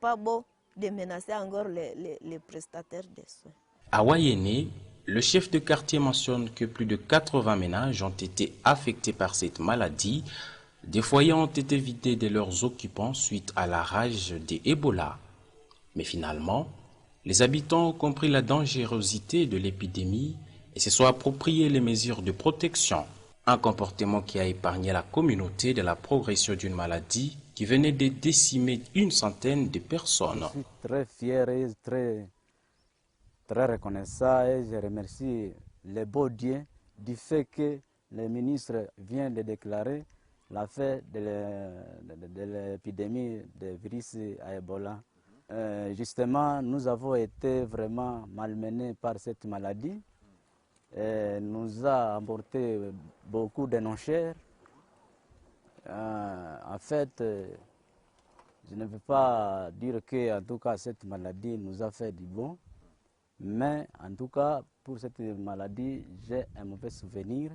pas bon de menacer encore les prestataires de soins. À Wayene, le chef de quartier mentionne que plus de 80 ménages ont été affectés par cette maladie. Des foyers ont été vidés de leurs occupants suite à la rage des Ebola. Mais finalement, les habitants ont compris la dangerosité de l'épidémie et se sont appropriés les mesures de protection. Un comportement qui a épargné la communauté de la progression d'une maladie qui venait de décimer une centaine de personnes. Je suis très fier et très reconnaissant et je remercie les beaux dieux du fait que le ministre vient de déclarer la fin de l'épidémie de virus à Ebola. Justement, nous avons été vraiment malmenés par cette maladie. Nous a apporté beaucoup de non-chers. En fait, je ne peux pas dire que, en tout cas, cette maladie nous a fait du bon, mais en tout cas, pour cette maladie, j'ai un mauvais souvenir,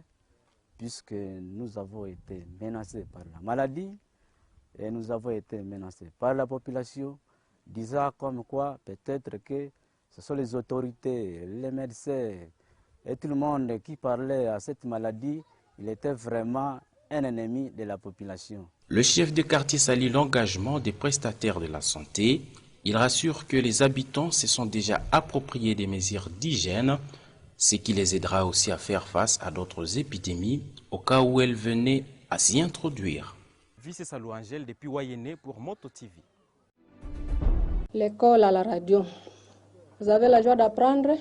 puisque nous avons été menacés par la maladie et nous avons été menacés par la population, disant comme quoi peut-être que ce sont les autorités, les médecins et tout le monde qui parlait à cette maladie, il était vraiment un ennemi de la population. Le chef de quartier salue l'engagement des prestataires de la santé. Il rassure que les habitants se sont déjà appropriés des mesures d'hygiène, ce qui les aidera aussi à faire face à d'autres épidémies au cas où elles venaient à s'y introduire. Vice Salou Angèle depuis Wayene pour Moto TV. L'école à la radio. Vous avez la joie d'apprendre?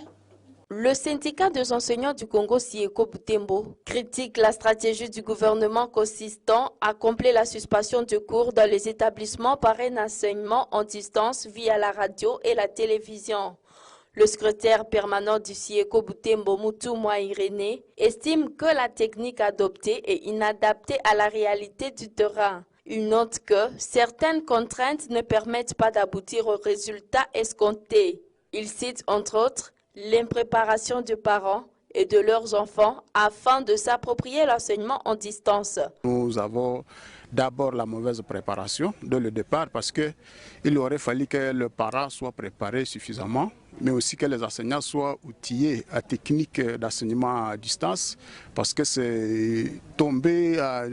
Le syndicat des enseignants du Congo Sieko Butembo critique la stratégie du gouvernement consistant à combler la suspension de cours dans les établissements par un enseignement en distance via la radio et la télévision. Le secrétaire permanent du Sieko Butembo, Mutumwa Irénée, estime que la technique adoptée est inadaptée à la réalité du terrain. Il note que certaines contraintes ne permettent pas d'aboutir aux résultats escomptés. Il cite entre autres l'impréparation des parents et de leurs enfants afin de s'approprier l'enseignement en distance. Nous avons d'abord la mauvaise préparation dès le départ parce qu'il aurait fallu que le parent soit préparé suffisamment, mais aussi que les enseignants soient outillés à technique d'enseignement à distance parce que c'est tombé à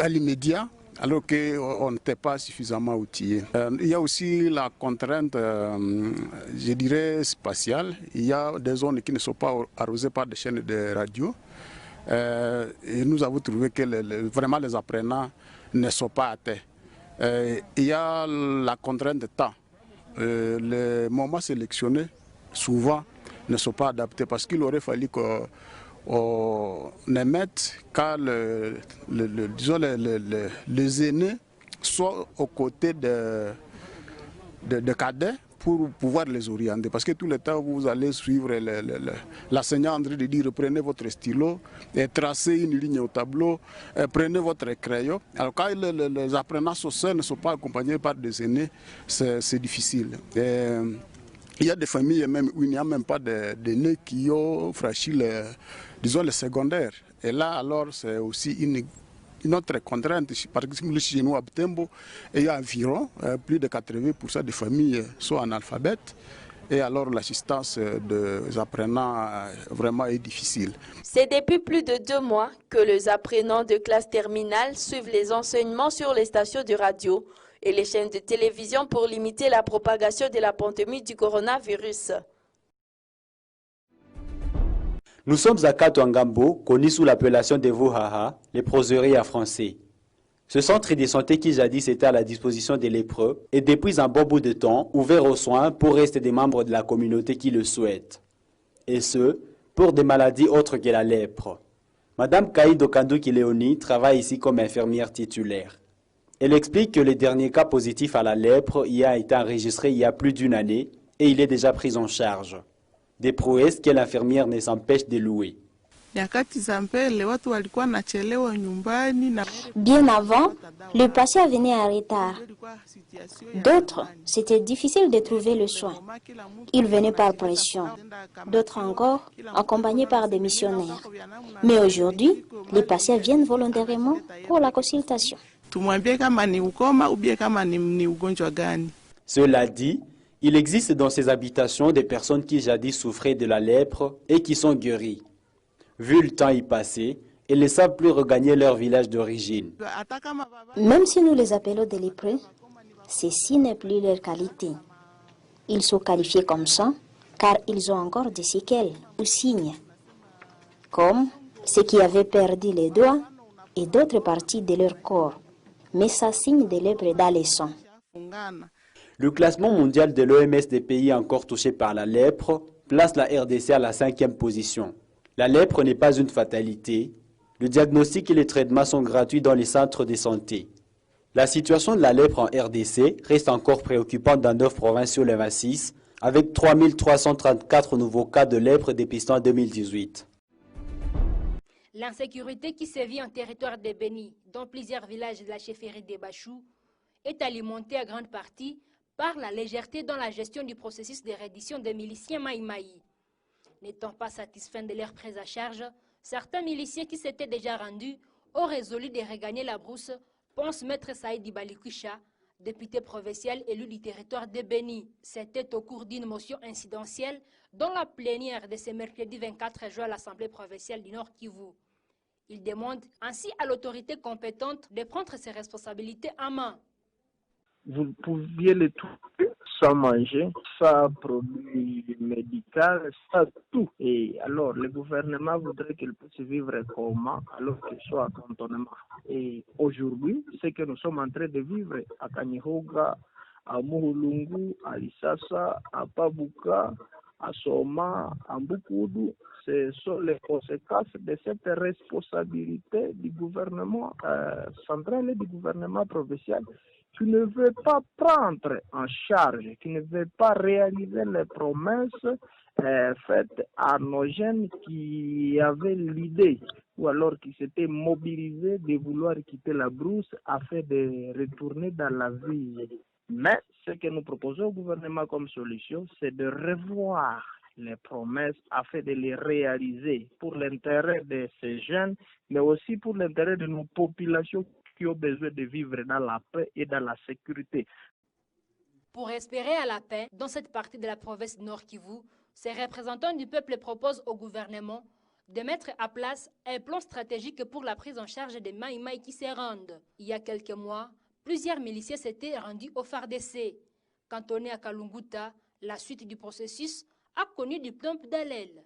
l'immédiat, alors qu'on n'était pas suffisamment outillé. Il y a aussi la contrainte, je dirais, spatiale. Il y a des zones qui ne sont pas arrosées par des chaînes de radio. Et nous avons trouvé que vraiment les apprenants ne sont pas atteints. Il y a la contrainte de temps. Les moments sélectionnés, souvent, ne sont pas adaptés parce qu'il aurait fallu qu'on émette quand disons les aînés soient aux côtés de cadets pour pouvoir les orienter. Parce que tout le temps, vous allez suivre l'enseignant en train de dire prenez votre stylo, et tracez une ligne au tableau, prenez votre crayon. Alors quand les apprenants sociaux ne sont pas accompagnés par des aînés, c'est difficile. Il y a des familles même où il n'y a même pas d'aînés qui ont franchi les secondaires. Et là, alors, c'est aussi une autre contrainte. Par exemple, chez nous à Butembo, il y a environ plus de 80% des familles sont analphabètes. Et alors, l'assistance des apprenants vraiment est difficile. C'est depuis plus de 2 mois que les apprenants de classe terminale suivent les enseignements sur les stations de radio et les chaînes de télévision pour limiter la propagation de la pandémie du coronavirus. Nous sommes à Katwangambo, connu sous l'appellation de Vuhaha, les proseries à français. Ce centre de santé qui jadis était à la disposition des lépreux est depuis un bon bout de temps ouvert aux soins pour rester des membres de la communauté qui le souhaitent. Et ce, pour des maladies autres que la lèpre. Madame Kaïdo Kanduki Léonie travaille ici comme infirmière titulaire. Elle explique que le dernier cas positif à la lèpre y a été enregistré il y a plus d'1 année et il est déjà pris en charge. Des prouesses que l'infirmière ne s'empêche de louer. Bien avant, le patient venait en retard. D'autres, c'était difficile de trouver le soin. Ils venaient par pression. D'autres encore, accompagnés par des missionnaires. Mais aujourd'hui, les patients viennent volontairement pour la consultation. Cela dit, il existe dans ces habitations des personnes qui jadis souffraient de la lèpre et qui sont guéries. Vu le temps y passer, ils ne savent plus regagner leur village d'origine. Même si nous les appelons des lépreux, ceci n'est plus leur qualité. Ils sont qualifiés comme ça car ils ont encore des séquelles ou signes, comme ceux qui avaient perdu les doigts et d'autres parties de leur corps, mais ça signe des lèpres dans les sangs. Le classement mondial de l'OMS des pays encore touchés par la lèpre place la RDC à la 5e position. La lèpre n'est pas une fatalité. Le diagnostic et les traitements sont gratuits dans les centres de santé. La situation de la lèpre en RDC reste encore préoccupante dans 9 provinces sur les 26, avec 3334 nouveaux cas de lèpre dépistés en 2018. L'insécurité qui sévit en territoire de Béni, dont plusieurs villages de la chefferie de Bachou, est alimentée à grande partie par la légèreté dans la gestion du processus de reddition des miliciens Maïmaï. N'étant pas satisfaits de leur prise à charge, certains miliciens qui s'étaient déjà rendus ont résolu de regagner la brousse, pense Maître Saïd Ibalikwisha, député provincial élu du territoire de Béni. C'était au cours d'une motion incidentielle dans la plénière de ce mercredi 24 juin à l'Assemblée provinciale du Nord Kivu. Il demande ainsi à l'autorité compétente de prendre ses responsabilités en main. Vous pouviez les trouver sans manger, sans produits médicaux, sans tout. Et alors, le gouvernement voudrait qu'ils puissent vivre comment alors qu'ils sont à cantonnement. Et aujourd'hui, c'est que nous sommes en train de vivre à Kanyihoga, à Muhulungu, à Lissasa, à Pabuka, à Soma, à Mbukudu. Ce sont les conséquences de cette responsabilité du gouvernement central et du gouvernement provincial qui ne veut pas prendre en charge, qui ne veut pas réaliser les promesses faites à nos jeunes qui avaient l'idée ou alors qui s'étaient mobilisés de vouloir quitter la brousse afin de retourner dans la vie. Mais ce que nous proposons au gouvernement comme solution, c'est de revoir les promesses afin de les réaliser pour l'intérêt de ces jeunes, mais aussi pour l'intérêt de nos populations qui ont besoin de vivre dans la paix et dans la sécurité. Pour espérer à la paix dans cette partie de la province Nord Kivu, ces représentants du peuple proposent au gouvernement de mettre à place un plan stratégique pour la prise en charge des Maïmaï qui se rendent. Il y a quelques mois, plusieurs miliciens s'étaient rendus au FARDC. Cantonné à Kalunguta, la suite du processus a connu du plomb d'haleine.